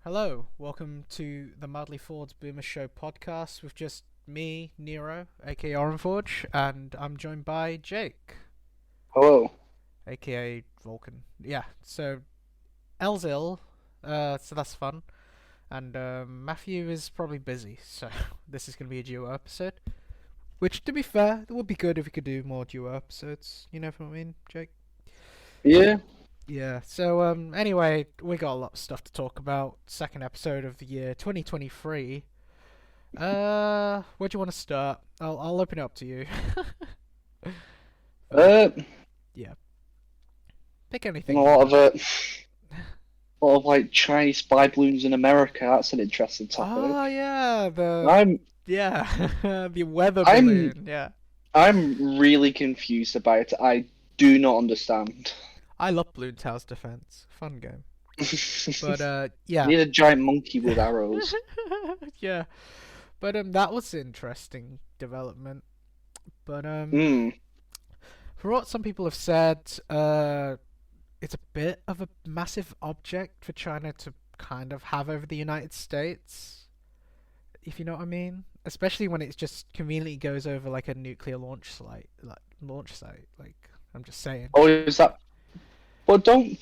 Hello, welcome to the Madly Ford's Boomer Show podcast with just me, Nero, aka Orenforge, and I'm joined by Jake, Hello. aka Vulcan. Yeah, so El's ill, so that's fun, and Matthew is probably busy, so this is going to be a duo episode. Which, to be fair, it would be good if we could do more duo episodes, you know what I mean, Jake? Yeah. Yeah, so anyway, we got a lot of stuff to talk about. Second episode of the year 2023. Where do you want to start? I'll open it up to you. Uh, Yeah, pick and anything a you lot of want. a lot of like Chinese spy balloons in America. That's an interesting topic. Oh yeah, I'm the weather I'm balloon. Yeah, I'm really confused about it. I do not understand. I love Balloon Towers Defense. Fun game. But I yeah, need a giant monkey with arrows. yeah. But that was interesting development. But Hmm. for what some people have said, it's a bit of a massive object for China to kind of have over the United States, if you know what I mean. Especially when it just conveniently goes over like a nuclear launch site. Like I'm just saying. Oh, is that? But doesn't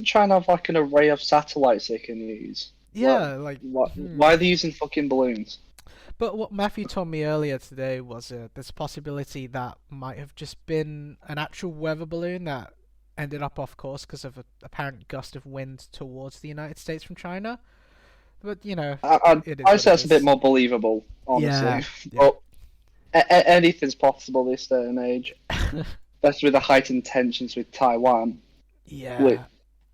China have like an array of satellites they can use? What? Yeah, like Why are they using fucking balloons? But what Matthew told me earlier today was there's a possibility that might have just been an actual weather balloon that ended up off course because of an apparent gust of wind towards the United States from China. But you know, it is I what say it that's a bit is. more believable, honestly. Yeah, yeah, But anything's possible this day and age. Especially with the heightened tensions with Taiwan, which yeah.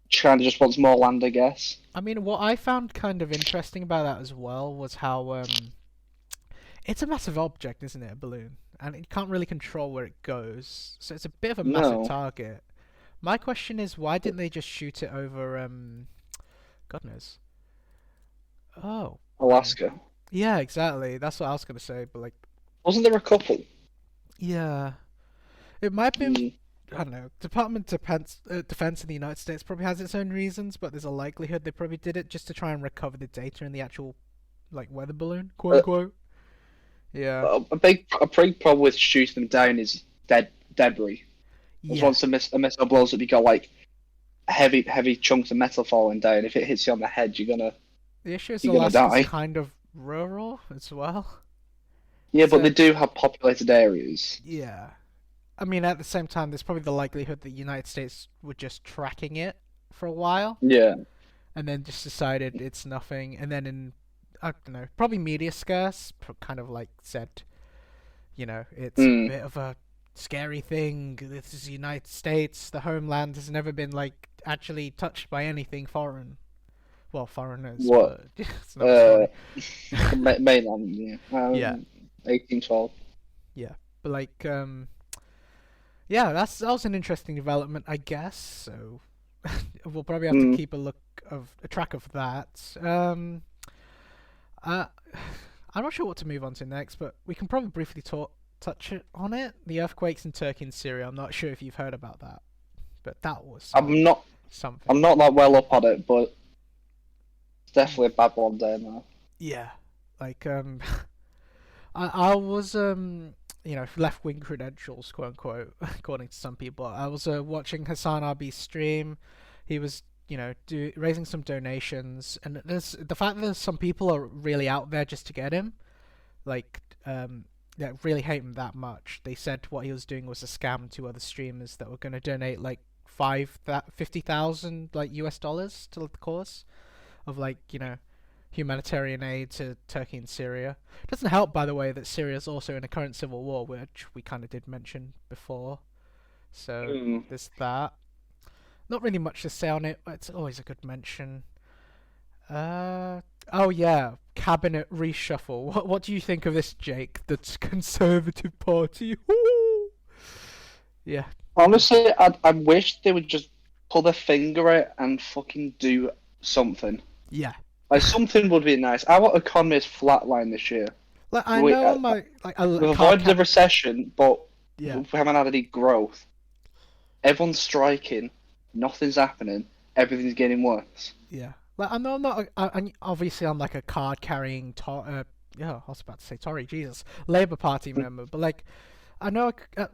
China just wants more land, I guess. I mean, what I found kind of interesting about that as well was how it's a massive object, isn't it? A balloon, and it can't really control where it goes, so it's a bit of a massive No, target. My question is, why didn't they just shoot it over God knows. Oh, Alaska. yeah, exactly. That's what I was gonna say, but like, Wasn't there a couple? yeah, it might have been. Hmm. I don't know. Defense in the United States probably has its own reasons, but there's a likelihood they probably did it just to try and recover the data in the actual like weather balloon, quote Uh, unquote. Yeah, a big problem with shooting them down is debris. Because yeah. once a missile blows up, you got like heavy chunks of metal falling down. If it hits you on the head, The issue is you're gonna Alaska's die. kind of rural as well, Yeah, but they so do have populated areas. yeah. I mean, at the same time, there's probably the likelihood that the United States were just tracking it for a while, Yeah. and then just decided it's nothing, and then in I don't know, probably media scarce, kind of like said, it's a Hmm. bit of a scary thing. This is the United States. The homeland has never been like actually touched by anything foreign. Well, foreigners, What? but it's not Uh, funny. mainland. Yeah. Yeah, 1812. yeah, but like yeah, that was an interesting development, I guess. So we'll probably have to Hmm. keep a track of that. Uh, I'm not sure what to move on to next, but we can probably briefly touch on it. The earthquakes in Turkey and Syria. I'm not sure if you've heard about that, but that was I'm not. something. I'm not that well up on it, but it's definitely a bad one there now. Yeah, like I was left wing credentials, quote unquote, according to some people. I was watching Hassan Abi's stream. He was raising some donations, and there's the fact that some people are really out there just to get him, like that really hate him that much. They said what he was doing was a scam to other streamers that were going to donate like 50,000 like US dollars to the cause of like humanitarian aid to Turkey and Syria. It doesn't help, by the way, that Syria is also in a current civil war, which we kind of did mention before. So Hmm. there's that. Not really much to say on it, but it's always a good mention. Oh yeah, cabinet reshuffle. What do you think of this, Jake? The Conservative Party. Woo! Yeah, Honestly, I wish they would just pull their finger out and fucking do something. yeah. Like something would be nice. Our economy is flatline this year. Like I We know my like we've a car avoided a cap. recession, but Yeah, we haven't had any growth. Everyone's striking. Nothing's happening. Everything's getting worse. yeah. Like, I know I'm not. Obviously, I'm like a card carrying. Yeah, I was about to say Tory. Jesus, Labour Party member. But like, I know at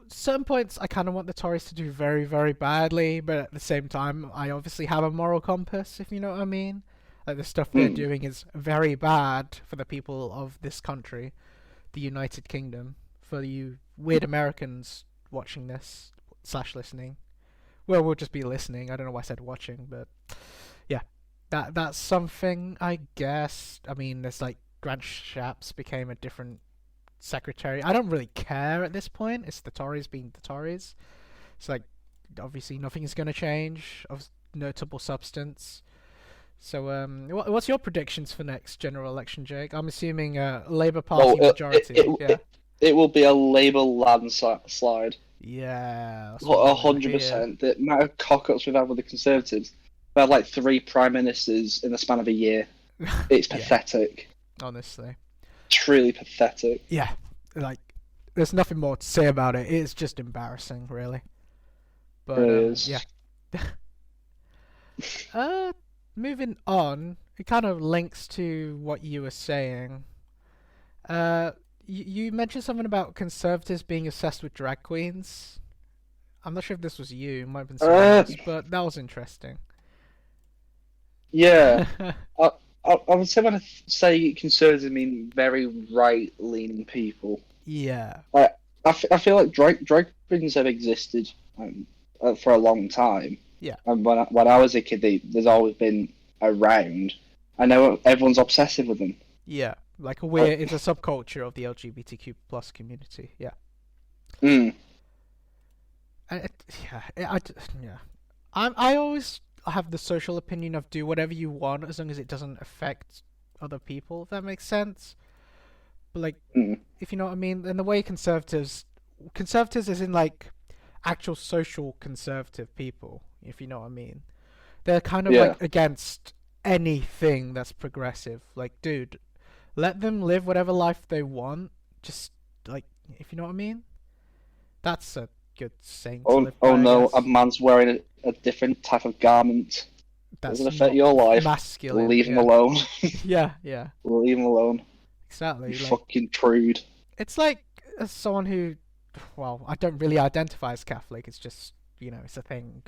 certain points I kind of want the Tories to do very, very badly, but at the same time, I obviously have a moral compass. If you know what I mean. Like the stuff they're Mm. doing is very bad for the people of this country, the United Kingdom. For you weird Americans watching this slash listening. Well, we'll just be listening. I don't know why I said watching, but yeah, that's something I guess. I mean, there's like Grant Shapps became a different secretary. I don't really care at this point. It's the Tories being the Tories. It's like obviously nothing is going to change of notable substance. So, what's your predictions for next general election, Jake? I'm assuming Labour Well, Party majority. Yeah. it will be a Labour landslide. Yeah, that's what I A want to hear. 100%. The amount of cock-ups we've had with the Conservatives. We've had like 3 prime ministers in the span of a year. It's Yeah, pathetic. honestly. Truly pathetic. Yeah, like there's nothing more to say about it. It's just embarrassing, really. It But yeah. is. Uh, moving on, it kind of links to what you were saying. Uh, you mentioned something about conservatives being obsessed with drag queens. I'm not sure if this was you, it might have been someone Uh, else, but that was interesting. yeah. I, I would say when I say Conservatives, I mean very right-leaning people. Yeah, I feel like drag queens have existed for a long time. yeah, And when I was a kid, there's always been around. I know everyone's obsessive with them. yeah. Like a Uh, weird, it's a subculture of the LGBTQ plus community. Yeah. mm, And yeah. I always have the social opinion of do whatever you want as long as it doesn't affect other people. If that makes sense. But like, mm, if you know what I mean, then the way conservatives is in like actual social conservative people. If you know what I mean, they're kind of yeah. like against anything that's progressive. Like, dude, let them live whatever life they want. Just like, if you know what I mean, that's a good saying to live Oh by, I no, a guess. man's wearing a different type of garment. Doesn't That's affect not your life. masculine. Leave him Yeah, alone. yeah, yeah. Leave him alone. You Exactly. Like fucking prude. it's like as someone who, well, I don't really identify as Catholic. It's just it's a thing.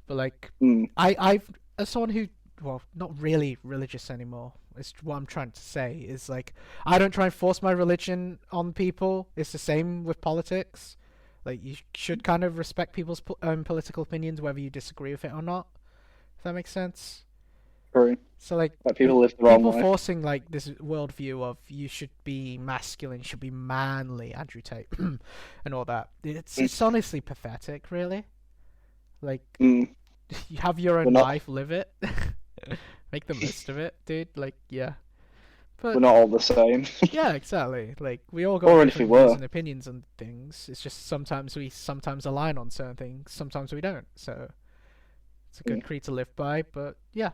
But like, Mm, I've as someone who, well, not really religious anymore. It's what I'm trying to say is like I don't try and force my religion on people. It's the same with politics. Like you should kind of respect people's own political opinions, whether you disagree with it or not. If that makes sense. true. So like Like people live the wrong people way. forcing like this worldview of you should be masculine, you should be manly, Andrew Tate, and all that. Mm, It's honestly pathetic, really. Like mm. you have your We're own not life, live it, make the most of it, dude. Like yeah, we're but not all the same. yeah, exactly. Like we all got Or if we different views were. and opinions on things. It's just sometimes we sometimes align on certain things, sometimes we don't. So it's a good Mm. creed to live by. But yeah,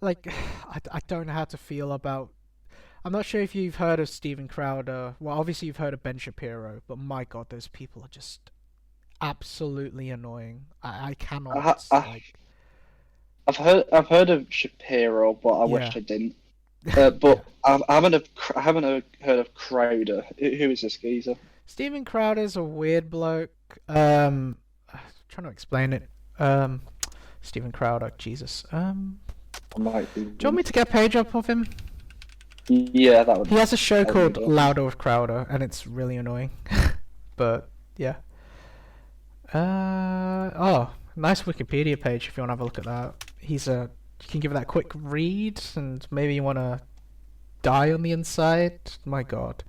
like I don't know how to feel about. I'm not sure if you've heard of Steven Crowder. Well, obviously you've heard of Ben Shapiro, but my God, those people are just absolutely annoying. I I, cannot ha- I, like. I've heard of Shapiro, but I wish Yeah, I didn't. yeah. But I haven't heard of Crowder. Who is this geezer? Steven Crowder's a weird bloke. Trying to explain it. Um, Steven Crowder, Jesus. I might be. Do you want me to get a page up of him? Yeah, He has a show that would called be good. Louder with Crowder, and it's really annoying. But yeah. Oh, nice Wikipedia page if you want to have a look at that. You can give it that quick read, and maybe you want to die on the inside. My God.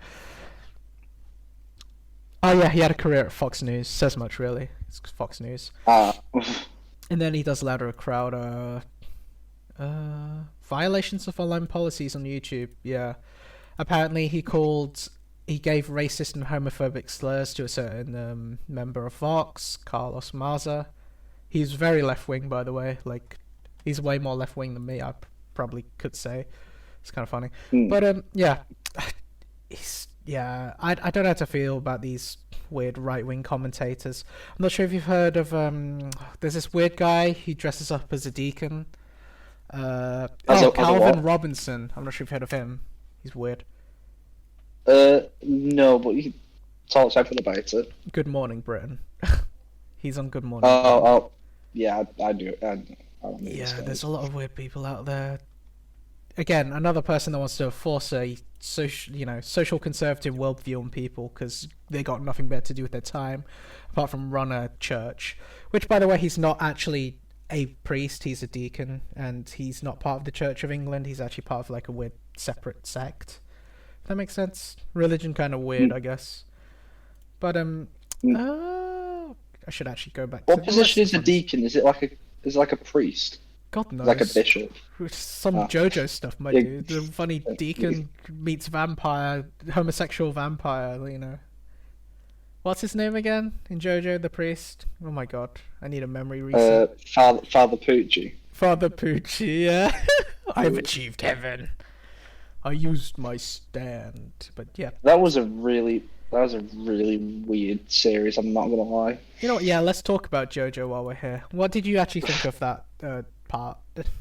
Oh yeah, he had a career at Fox News. Says much really. It's Fox News. Ah, And then he does Louder with Crowder. Violations of online policies on YouTube. Yeah. Apparently he gave racist and homophobic slurs to a certain member of Vox, Carlos Maza. He's very left wing, by the way. Like, he's way more left wing than me. Probably could say. It's kind of funny, hmm. but yeah, I don't know how to feel about these weird right wing commentators. I'm not sure if you've heard of there's this weird guy. He dresses up as a deacon. Calvin Robinson. I'm not sure if you've heard of him. He's weird. No, but you can talk something about it. Good Morning Britain. He's on Good Morning Britain. Oh, yeah, I do. I don't know Yeah, there's a lot of weird people out there. Again, another person that wants to force a social conservative worldview on people because they got nothing better to do with their time apart from run a church. Which, by the way, he's not actually a priest. He's a deacon, and he's not part of the Church of England. He's actually part of like a weird separate sect. If that makes sense. Religion kind of weird, I guess. But I should actually go back. What position is a deacon? Is it like a priest? God knows. Like a bishop. Some JoJo stuff, my dude. The funny deacon meets vampire, homosexual vampire, you know. What's his name again in JoJo, the priest? Oh my god, I need a memory reset. Father Pucci. Father Pucci, yeah. I've achieved heaven. I used my stand, but yeah. That was a really weird series, I'm not gonna lie. You know what, yeah, let's talk about JoJo while we're here. What did you actually think of that part?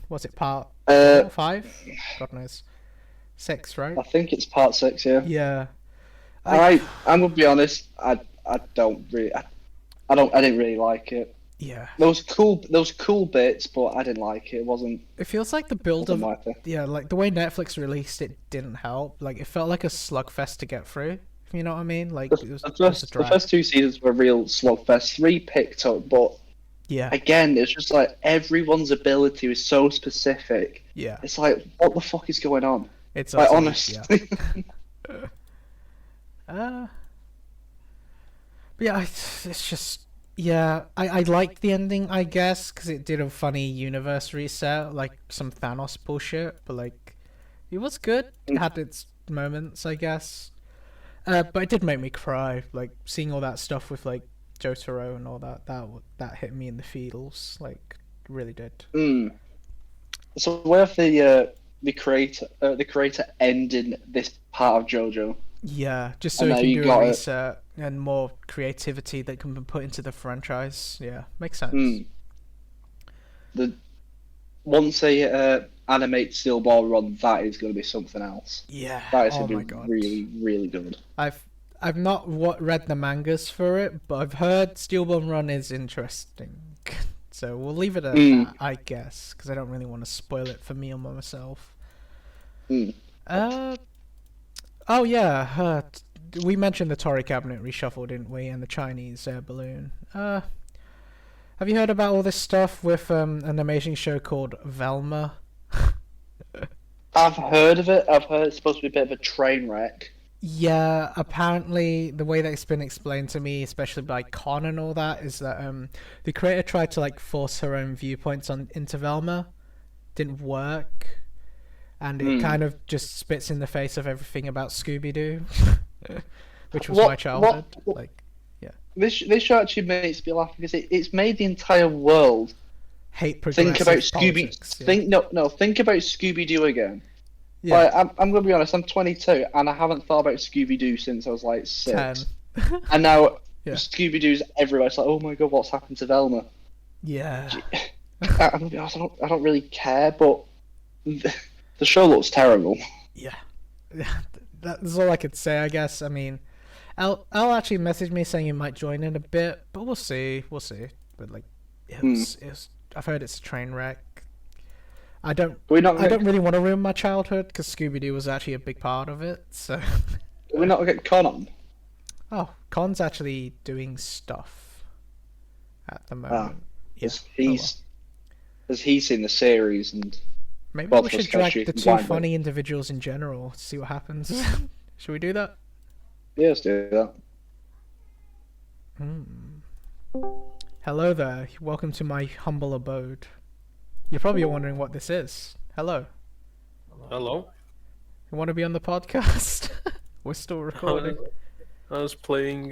Was it part 4, 5? God knows. 6, right? I think it's part 6, yeah. Yeah. I'm gonna be honest, I didn't really like it. Yeah. There was cool bits, but I didn't like it. It wasn't. It feels like the build of like the way Netflix released it didn't help. Like it felt like a slugfest to get through. If you know what I mean? Like the first 2 seasons were real slugfest. 3 picked up, but yeah. Again, it's just like everyone's ability was so specific. Yeah. It's like, what the fuck is going on? It's like honestly. Yeah. But yeah, it's just I liked the ending, I guess, because it did a funny universe reset, like some Thanos bullshit. But like, it was good. It had its moments, I guess. But it did make me cry, like seeing all that stuff with like Jotaro and all that. That hit me in the feels, like really did. So where the creator ending this part of JoJo? Yeah, just so he can do a reset and more creativity that can be put into the franchise. Yeah, makes sense. Once they animate Steel Ball Run, that is going to be something else. Yeah, that is going to be really, really good. I've not read the mangas for it, but I've heard Steel Ball Run is interesting. So we'll leave it at that, I guess, because I don't really want to spoil it for me or myself. Oh yeah, we mentioned the Tory cabinet reshuffle, didn't we? And the Chinese balloon. Have you heard about all this stuff with an amazing show called Velma? I've heard of it. I've heard it's supposed to be a bit of a train wreck. Yeah, apparently the way that it's been explained to me, especially by Con and all that, is that the creator tried to like force her own viewpoints into Velma, didn't work. And it kind of just spits in the face of everything about Scooby-Doo, which was my childhood. Like, yeah. This show actually makes me laugh because it's made the entire world hate progressive think about politics. Think about Scooby-Doo again. Yeah. Like, I'm gonna be honest. I'm 22 and I haven't thought about Scooby-Doo since I was like 6. 10. And now Scooby-Doo's everywhere. It's like, oh my god, what's happened to Velma? Yeah. I'm gonna be honest. I don't really care, but. The show looks terrible. Yeah. That's all I could say, I guess. I mean, Al actually messaged me saying he might join in a bit, but we'll see. But like, I've heard it's a train wreck. I don't really want to ruin my childhood because Scooby-Doo was actually a big part of it. So. We're not gonna get Con on. Oh, Con's actually doing stuff at the moment. Has he seen the series and? Maybe we should drag the 2 funny individuals in general to see what happens. Should we do that? Yeah, let's do that. Hello there. Welcome to my humble abode. You're probably wondering what this is. Hello. Hello. You want to be on the podcast? We're still recording. I was playing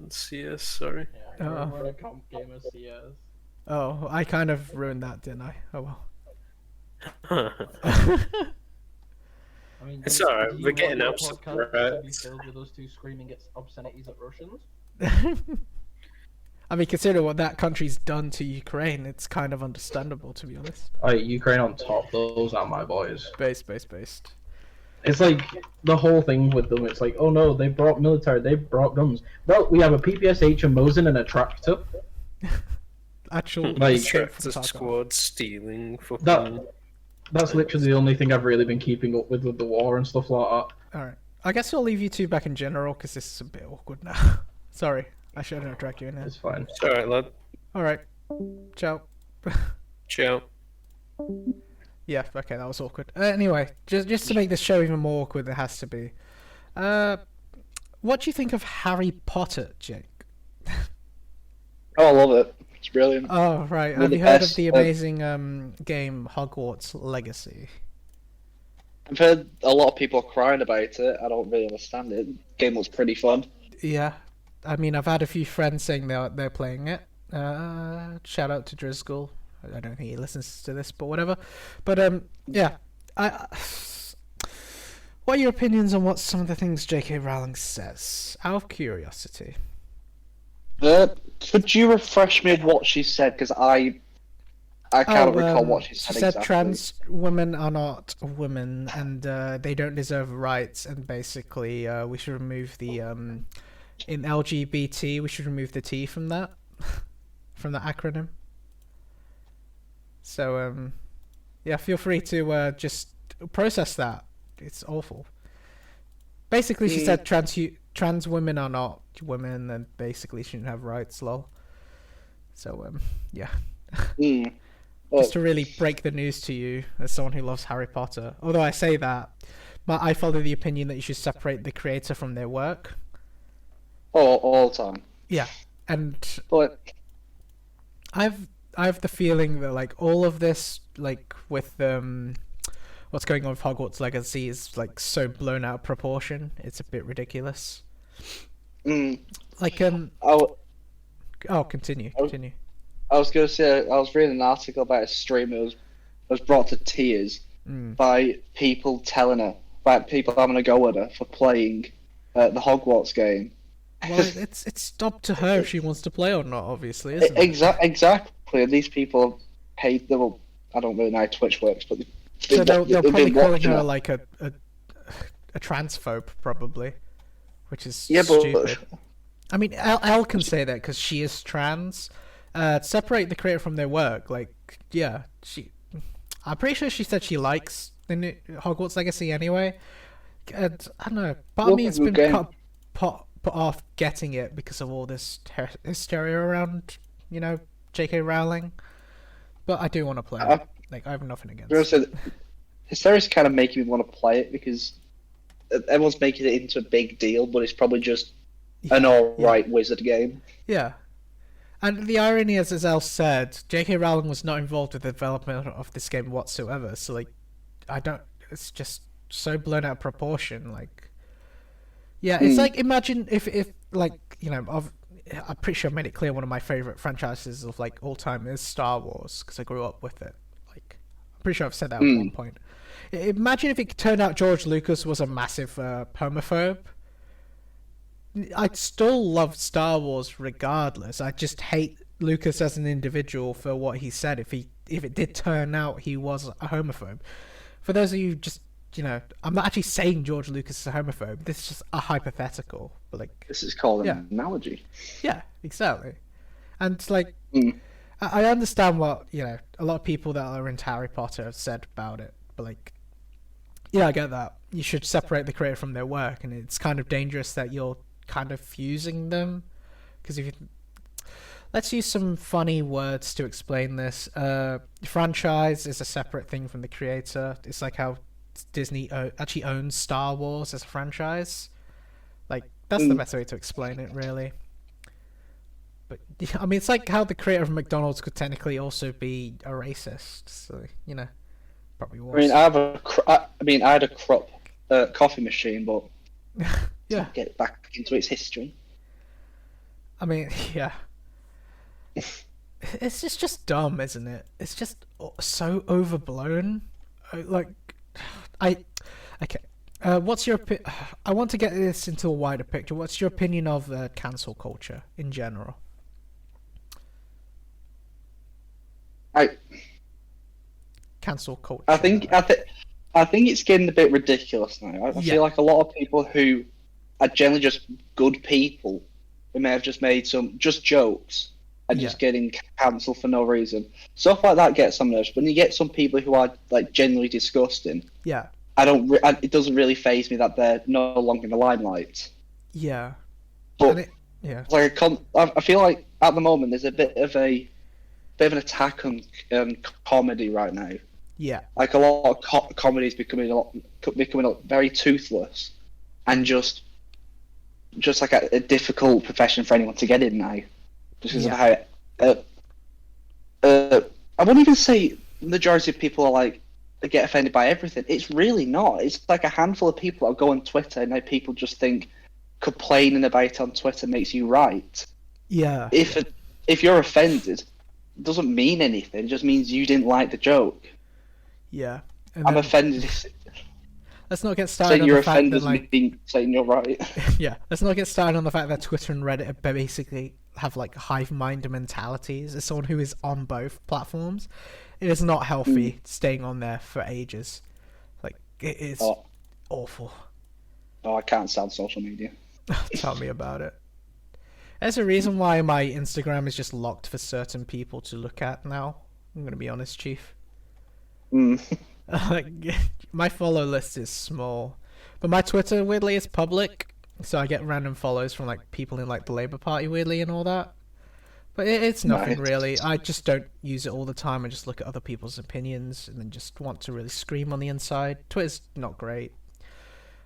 CS, sorry. Yeah, we're a comp game of CS. Oh, I kind of ruined that, didn't I? Oh well. I mean, it's alright, we're getting upset. Be filled with those 2 screaming obscenities at Russians. I mean, considering what that country's done to Ukraine, it's kind of understandable, to be honest. Ukraine on top. Those are my boys. Based. It's like the whole thing with them. It's like, oh no, they brought military. They brought guns. Well, we have a PPSH, a Mosin, and a tractor. Actual Like, escape from The Tarkov. squad stealing fucking. That's literally the only thing I've really been keeping up with the war and stuff like that. Alright. I guess I'll leave you two back in general, because this is a bit awkward now. Sorry, I shouldn't have dragged you in here. It's fine. It's alright, lad. Alright. Ciao. Ciao. Yeah, okay, that was awkward. Anyway, just to make this show even more awkward, it has to be. What do you think of Harry Potter, Jake? Oh, I love it. It's brilliant. Oh, right. One Have of you the heard of best, the amazing game Hogwarts Legacy? I've heard a lot of people crying about it. I don't really understand it. Game looks pretty fun. Yeah. I mean, I've had a few friends saying they're playing it. Shout out to Driscoll. I don't think he listens to this, but whatever. But yeah. What are your opinions on what some of the things J.K. Rowling says? Out of curiosity. Could you refresh me of what she said? Because I can't recall what she said She said exactly. trans women are not women, and they don't deserve rights, and basically we should remove the in LGBT we should remove the T from that from the acronym. So yeah, feel free to just process that. It's awful. Basically, she said trans women are not women, and basically shouldn't have rights. Lol. So yeah. Just to really break the news to you, as someone who loves Harry Potter. Although I say that, I follow the opinion that you should separate the creator from their work. All the time. Yeah, and But I have the feeling that like all of this, like with what's going on with Hogwarts Legacy, is like so blown out of proportion. It's a bit ridiculous. Like oh, continue. I was going to say, I was reading an article about a streamer who was brought to tears by people telling her, by people having a go at her for playing the Hogwarts game. Well, it's up to her if she wants to play or not, obviously, isn't it? Exactly. These people have paid them. Well, I don't really know how Twitch works, but So they're they've probably been calling watching her her. like a transphobe, probably, which is Yeah, but stupid. I mean, Elle can say that because she is trans. Separate the creator from their work. Like, yeah, I'm pretty sure she said she likes the new Hogwarts Legacy anyway. And I don't know. Part of me has been put off getting it because of all this hysteria around, J.K. Rowling. But I do want to play it. Like, I have nothing against it. So hysteria's kind of making me want to play it because everyone's making it into a big deal, but it's probably just an alright wizard game. Yeah. And the irony is, as Elle said, J.K. Rowling was not involved with the development of this game whatsoever. So, like, it's just so blown out of proportion. Like, yeah, it's like, imagine if like, I'm pretty sure I made it clear one of my favorite franchises of, like, all time is Star Wars, because I grew up with it. Like, I'm pretty sure I've said that at one point. Imagine if it turned out George Lucas was a massive homophobe. I'd still love Star Wars regardless. I just hate Lucas as an individual for what he said. If it did turn out he was a homophobe. For those of you just, I'm not actually saying George Lucas is a homophobe. This is just a hypothetical. But like, This is called an analogy. Yeah, exactly. And like, I understand what a lot of people that are into Harry Potter have said about it. But like, yeah, I get that. You should separate the creator from their work, and it's kind of dangerous that you're kind of fusing them, because let's use some funny words to explain this. Franchise is a separate thing from the creator. It's like how Disney actually owns Star Wars as a franchise. Like, that's the best way to explain it, really. But I mean, it's like how the creator of McDonald's could technically also be a racist. So probably was. I mean, I had a crop coffee machine, but yeah, get it back into its history. I mean, yeah. It's just dumb, isn't it? It's just so overblown. Okay. What's your I want to get this into a wider picture. What's your opinion of cancel culture in general? I Cancel culture. I think it's getting a bit ridiculous now. I feel like a lot of people who are generally just good people who may have just made some just jokes and just getting cancelled for no reason. Stuff like that gets on nerves. When you get some people who are like genuinely disgusting, Yeah. It doesn't really faze me that they're no longer in the limelight. Yeah. But yeah. like I feel like at the moment there's a bit of an attack on comedy right now. Yeah. Like a lot of comedy is becoming very toothless, and just like a difficult profession for anyone to get in now. Just because of how I wouldn't even say the majority of people are like they get offended by everything. It's really not. It's like a handful of people that go on Twitter, and now people just think complaining about it on Twitter makes you right. Yeah. If you're offended, it doesn't mean anything. It just means you didn't like the joke. Yeah. I'm offended. Let's not get started saying on you're the fact offended that, like, saying you're right. yeah. Let's not get started on the fact that Twitter and Reddit basically have like hive mind mentalities. As someone who is on both platforms, it is not healthy staying on there for ages. Like, it is awful. Oh, I can't stand social media. Tell me about it. There's a reason why my Instagram is just locked for certain people to look at now. I'm gonna be honest, Chief. Like, my follow list is small, but my Twitter weirdly is public, so I get random follows from like people in like the Labour Party weirdly and all that. But it's nothing really. I just don't use it all the time. I just look at other people's opinions and then just want to really scream on the inside. Twitter's not great.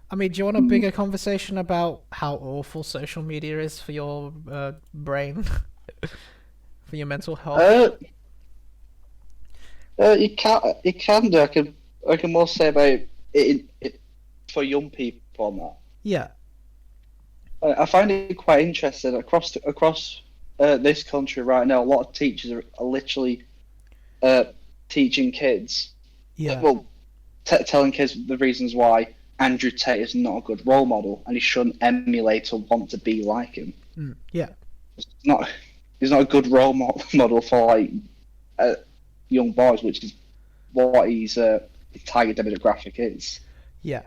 I mean, do you want a bigger conversation about how awful social media is for your brain, for your mental health? You can do. I can more say about it for young people on that. Yeah. I find it quite interesting across this country right now. A lot of teachers are literally teaching kids. Yeah. Well, telling kids the reasons why Andrew Tate is not a good role model and he shouldn't emulate or want to be like him. Yeah. He's not a good role model for like young boys, which is what his target demographic is. Yeah.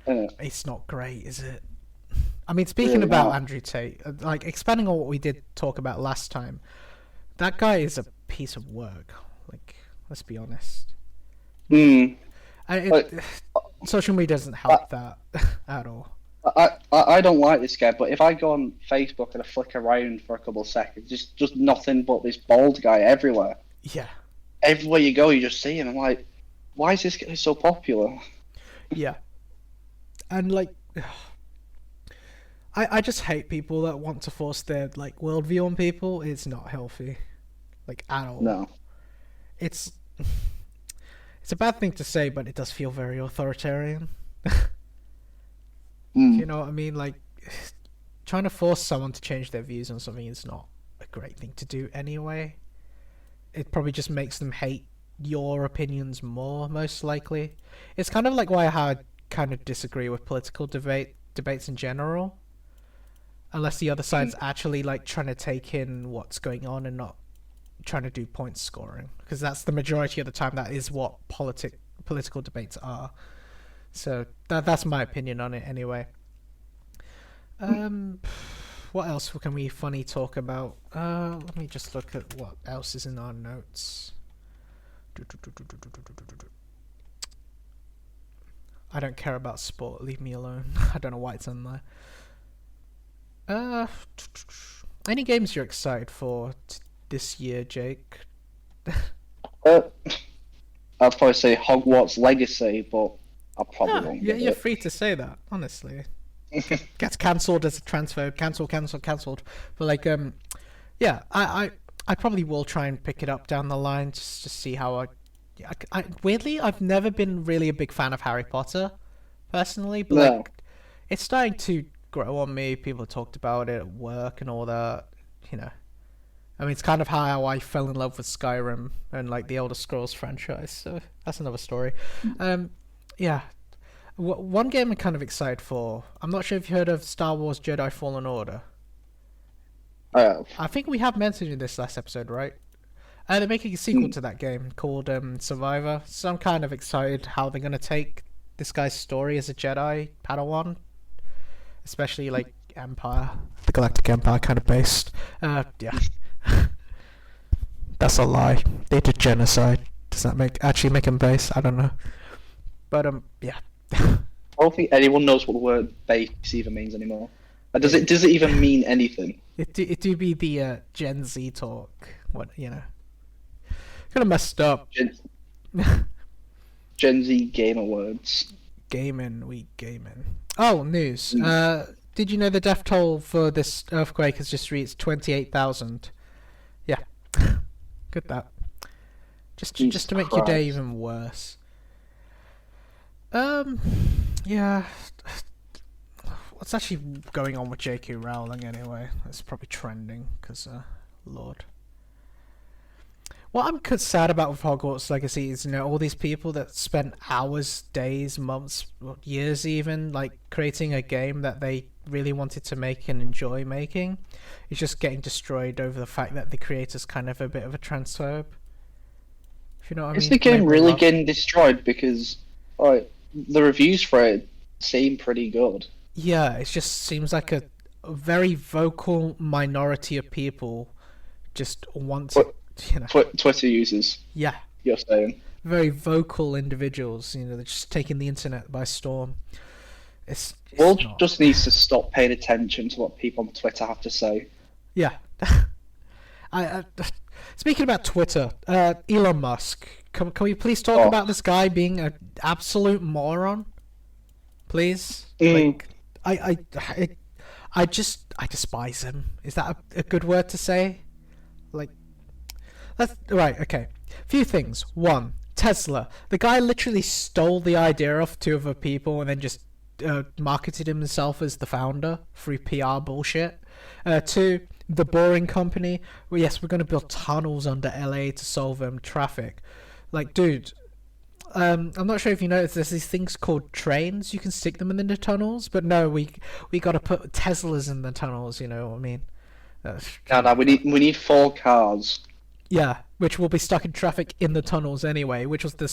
It's not great, is it? I mean, speaking about Andrew Tate, like expanding on what we did talk about last time, that guy is a piece of work. Like, let's be honest. Social media doesn't help that at all. I don't like this guy, but if I go on Facebook and I flick around for a couple of seconds, just nothing but this bald guy everywhere. Yeah. Everywhere you go, you just see him. I'm like, why is this guy so popular? Yeah. And like, I just hate people that want to force their like worldview on people. It's not healthy, like at all. No. It's a bad thing to say, but it does feel very authoritarian. You know what I mean? Like, trying to force someone to change their views on something is not a great thing to do anyway. It probably just makes them hate your opinions more, most likely. It's kind of like why I kind of disagree with political debates in general. Unless the other side's actually like trying to take in what's going on and not trying to do point scoring, because that's the majority of the time that is what political debates are. So that's my opinion on it anyway. What else can we funny talk about? Let me just look at what else is in our notes. I don't care about sport, leave me alone. I don't know why it's on there. Any games you're excited for this year, Jake? I'd probably say Hogwarts Legacy, but I probably won't get you're it. free to say that, honestly. Gets cancelled as a transfer, cancelled. But like, yeah, I probably will try and pick it up down the line just to see how I weirdly, I've never been really a big fan of Harry Potter, personally, but like, it's starting to grow on me. People talked about it at work and all that, you know. I mean, it's kind of how I fell in love with Skyrim and like the Elder Scrolls franchise, so that's another story. Yeah. One game I'm kind of excited for, I'm not sure if you heard of Star Wars Jedi Fallen Order. I have. I think we have mentioned in this last episode, right? They're making a sequel to that game called Survivor, so I'm kind of excited how they're gonna take this guy's story as a Jedi Padawan, especially like Empire, the Galactic Empire kind of based. Yeah. That's a lie. They did genocide. Does that actually make him base? I don't know. But yeah. I don't think anyone knows what the word base even means anymore. Does it even mean anything? It do be the Gen Z talk. What, you know. Kind of messed up. Gen Z gamer words. We gaming. Oh, news. Did you know the death toll for this earthquake has just reached 28,000? Yeah. Good that. Just to make your day even worse. Yeah. What's actually going on with J.K. Rowling anyway? It's probably trending, because, Lord. What I'm sad about with Hogwarts Legacy is, you know, all these people that spent hours, days, months, years even, like, creating a game that they really wanted to make and enjoy making, is just getting destroyed over the fact that the creator's kind of a bit of a transphobe. If you know what I mean? Is the game really getting destroyed? Because, the reviews for it seem pretty good. Yeah, it just seems like a very vocal minority of people just want to, you know. Twitter users. Yeah. You're saying. Very vocal individuals, you know, they're just taking the internet by storm. It's World just needs to stop paying attention to what people on Twitter have to say. Yeah. Speaking about Twitter, Elon Musk, can we please talk about this guy being an absolute moron? Please? Like, I despise him. Is that a good word to say? Like, right, okay. Few things. One, Tesla. The guy literally stole the idea off two other people and then just marketed himself as the founder through PR bullshit. Two, the Boring Company. Well, yes, we're going to build tunnels under LA to solve traffic. Like, dude, I'm not sure if you noticed, there's these things called trains. You can stick them in the tunnels, but no, we got to put Teslas in the tunnels. You know what I mean? No, we need 4 cars. Yeah, which will be stuck in traffic in the tunnels anyway. Which was the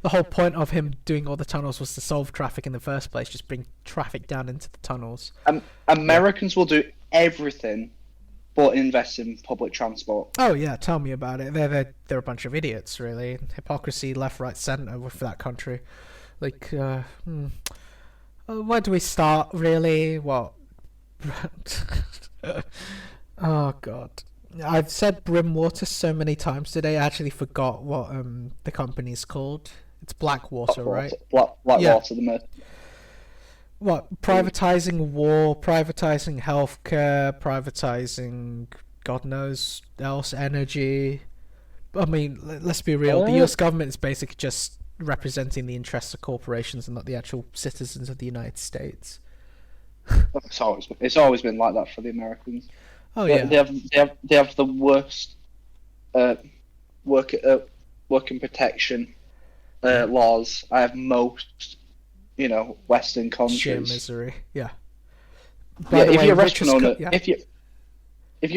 whole point of him doing all the tunnels was to solve traffic in the first place. Just bring traffic down into the tunnels. Americans will do everything but invest in public transport. Oh yeah, tell me about it. They're a bunch of idiots, really. Hypocrisy, left, right, centre with that country. Like, where do we start, really? What? Oh god. I've said Brimwater so many times today, I actually forgot what the company's called. It's Blackwater, right? Blackwater, the What? Privatising war, privatising healthcare, privatising God knows else, energy. I mean, let's be real. The US government is basically just representing the interests of corporations and not the actual citizens of the United States. It's always been like that for the Americans. Oh yeah. They have the worst working protection laws out of most, you know, Western countries. Sheer misery. Yeah. If you're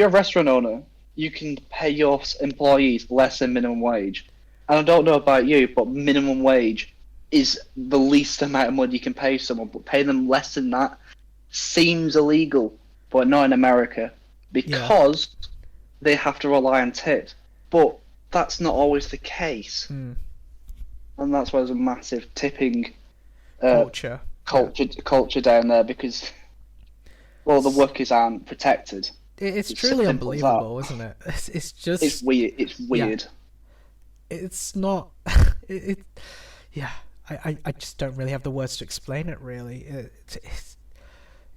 a restaurant owner, you can pay your employees less than minimum wage. And I don't know about you, but minimum wage is the least amount of money you can pay someone. But paying them less than that seems illegal, but not in America. Because they have to rely on tips. But that's not always the case. And that's why there's a massive tipping culture down there, because, well, the workers aren't protected. It's truly unbelievable, isn't it? It's just... It's weird. It's weird. Yeah. It's not... Yeah. I just don't really have the words to explain it, really. It's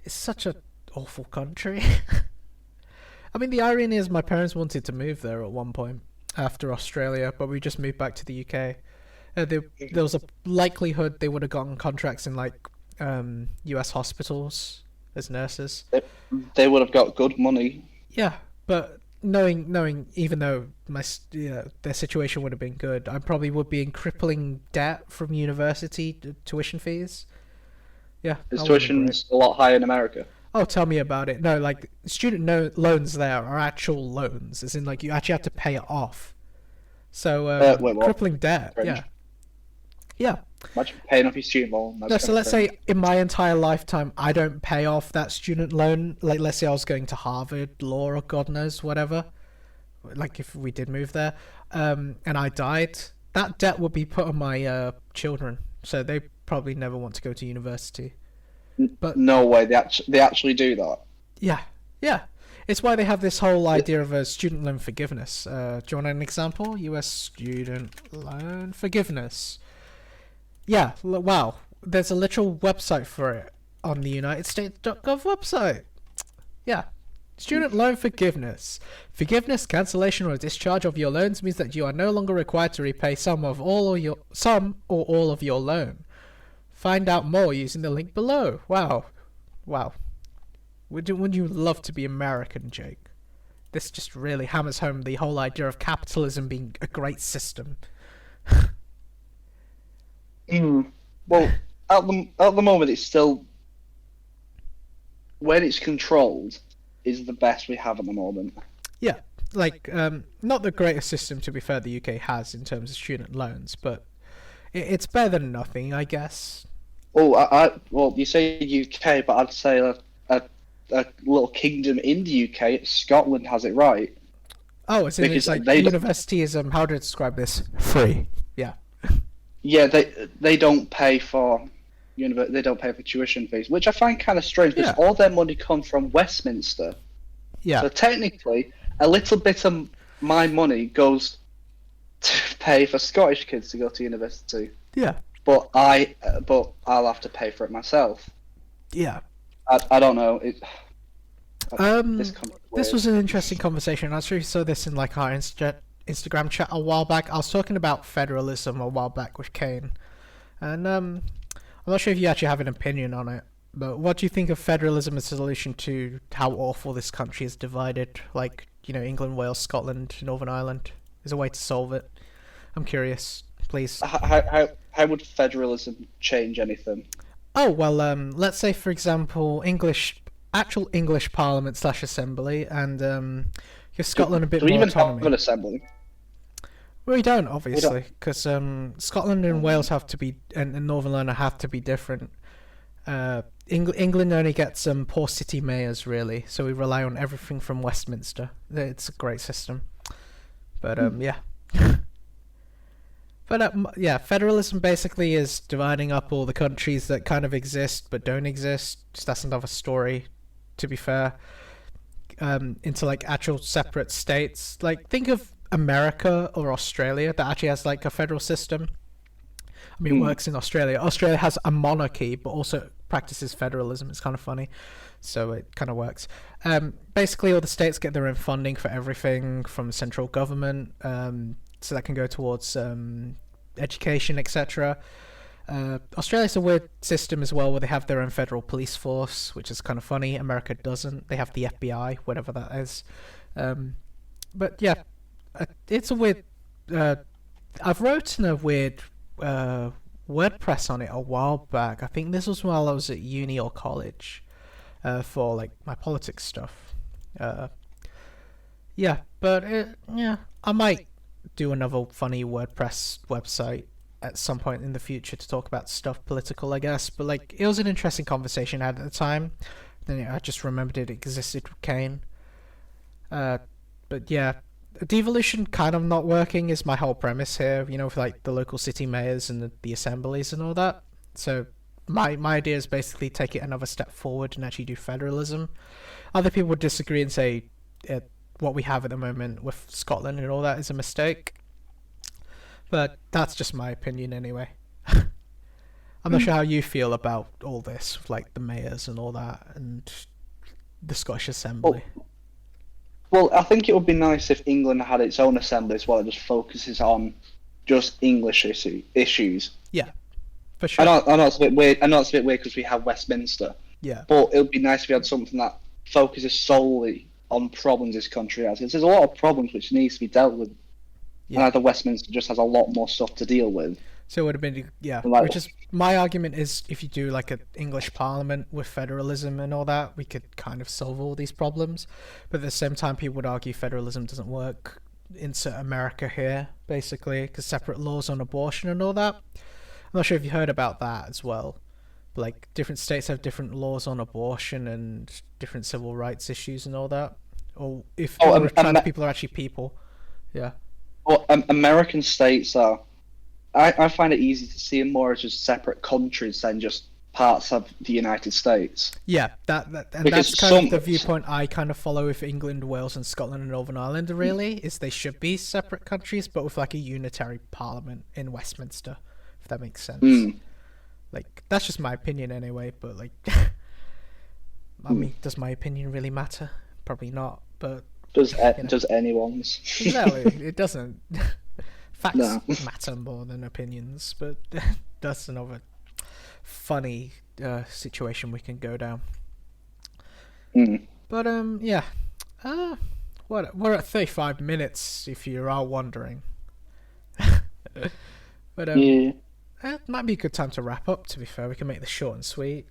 such an awful country. I mean, the irony is my parents wanted to move there at one point after Australia, but we just moved back to the UK. There was a likelihood they would have gotten contracts in, like, US hospitals as nurses. They would have got good money. Yeah, but knowing even though their situation would have been good, I probably would be in crippling debt from university tuition fees. Yeah. Is tuition's a lot higher in America? Oh, tell me about it. No, like student loans there are actual loans, as in like you actually have to pay it off. So Wait, what? crippling debt. French? Yeah. Yeah. Imagine paying off your student loan. No, so let's say in my entire lifetime I don't pay off that student loan. Like let's say I was going to Harvard, law, or God knows whatever. Like if we did move there, and I died, that debt would be put on my children. So they probably never want to go to university. But no way, they actually do that. yeah, yeah. It's why they have this whole idea of a student loan forgiveness. Do you want an example? U.S. student loan forgiveness. Yeah, wow. There's a literal website for it on the UnitedStates.gov website. Yeah. Student loan forgiveness. Forgiveness, cancellation, or discharge of your loans means that you are no longer required to repay some or all of your loan. Find out more using the link below. Wow. Wow. Wouldn't you love to be American, Jake? This just really hammers home the whole idea of capitalism being a great system. Well, at the moment, it's still, when it's controlled, is the best we have at the moment. Yeah, like not the greatest system, to be fair, the UK has in terms of student loans, but it's better than nothing, I guess. Oh, well, you say UK, but I'd say a little kingdom in the UK, Scotland has it right. Oh, it's like university is how to describe this? Free. Yeah. Yeah, they don't pay for they don't pay for tuition fees, which I find kind of strange because all their money comes from Westminster. Yeah. So technically, a little bit of my money goes to pay for Scottish kids to go to university. Yeah. But I'll have to pay for it myself. Yeah. I don't know. This was an interesting conversation. I'm sure you saw this in like our Instagram chat a while back. I was talking about federalism a while back with Kane, and I'm not sure if you actually have an opinion on it. But what do you think of federalism as a solution to how awful this country is divided? Like, England, Wales, Scotland, Northern Ireland. Is a way to solve it? I'm curious. Please. How would federalism change anything? Oh, well, let's say, for example, actual English Parliament / Assembly, and give Scotland a bit more autonomy. Do we even have an assembly? Well, we don't, obviously, because Scotland and Wales have to be, and Northern Ireland have to be different. England only gets poor city mayors, really, so we rely on everything from Westminster. It's a great system. But, yeah. But yeah, federalism basically is dividing up all the countries that kind of exist but don't exist. Just that's another story, to be fair. Into like actual separate states. Like think of America or Australia that actually has like a federal system. I mean, it works in Australia. Australia has a monarchy but also practices federalism. It's kind of funny. So it kind of works. Basically, all the states get their own funding for everything from central government. So that can go towards education, etc. Australia's a weird system as well, where they have their own federal police force, which is kind of funny. America doesn't. They have the FBI, whatever that is. But yeah, it's a weird. I've written a weird WordPress on it a while back. I think this was while I was at uni or college for like my politics stuff. Yeah, but I might do another funny WordPress website at some point in the future to talk about stuff political, I guess. But like, it was an interesting conversation I had at the time. Then I just remembered it existed with Kane. But yeah, devolution kind of not working is my whole premise here. With like the local city mayors and the assemblies and all that. So my idea is basically take it another step forward and actually do federalism. Other people would disagree and say what we have at the moment with Scotland and all that is a mistake. But that's just my opinion anyway. I'm not sure how you feel about all this, like the mayors and all that, and the Scottish Assembly. Well, I think it would be nice if England had its own assembly as well. It just focuses on just English issues. Yeah, for sure. I know it's a bit weird. I know it's a bit weird because we have Westminster. Yeah. But it would be nice if we had something that focuses solely on problems this country has. Because there's a lot of problems which needs to be dealt with. Yeah. And either Westminster just has a lot more stuff to deal with. So it would have been, yeah. Like- Which is my argument is if you do like an English Parliament with federalism and all that, we could kind of solve all these problems. But at the same time, people would argue federalism doesn't work. Insert America here, basically, because separate laws on abortion and all that. I'm not sure if you heard about that as well. But, like, different states have different laws on abortion and different civil rights issues and all that. Or if trans people are actually people. Yeah. Well, American states are. I find it easy to see them more as just separate countries than just parts of the United States. Yeah, and Because that's kind of the viewpoint I kind of follow with England, Wales, and Scotland and Northern Ireland. Really, is they should be separate countries, but with like a unitary parliament in Westminster, if that makes sense. Like that's just my opinion anyway. But like, I mean, does my opinion really matter? Probably not. But Does anyone's? exactly, it doesn't. Facts No. matter more than opinions, but that's another funny situation we can go down. But yeah, we're at 35 minutes if you are wondering. But Yeah. it might be a good time to wrap up. To be fair, we can make this short and sweet.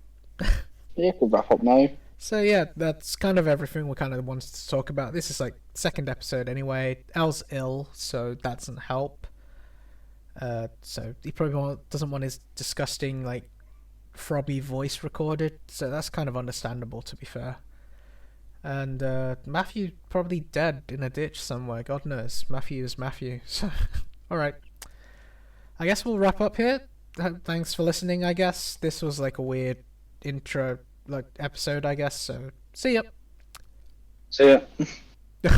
Yeah, we'll wrap up now. So yeah, that's kind of everything we kind of wanted to talk about. This is like second episode anyway. El's ill, so that doesn't help. So he probably doesn't want his disgusting like frobby voice recorded. So that's kind of understandable, to be fair. And Matthew probably dead in a ditch somewhere. God knows. Matthew is Matthew. So all right. I guess we'll wrap up here. Thanks for listening. I guess this was like a weird intro like episode, I guess. So see ya. See ya.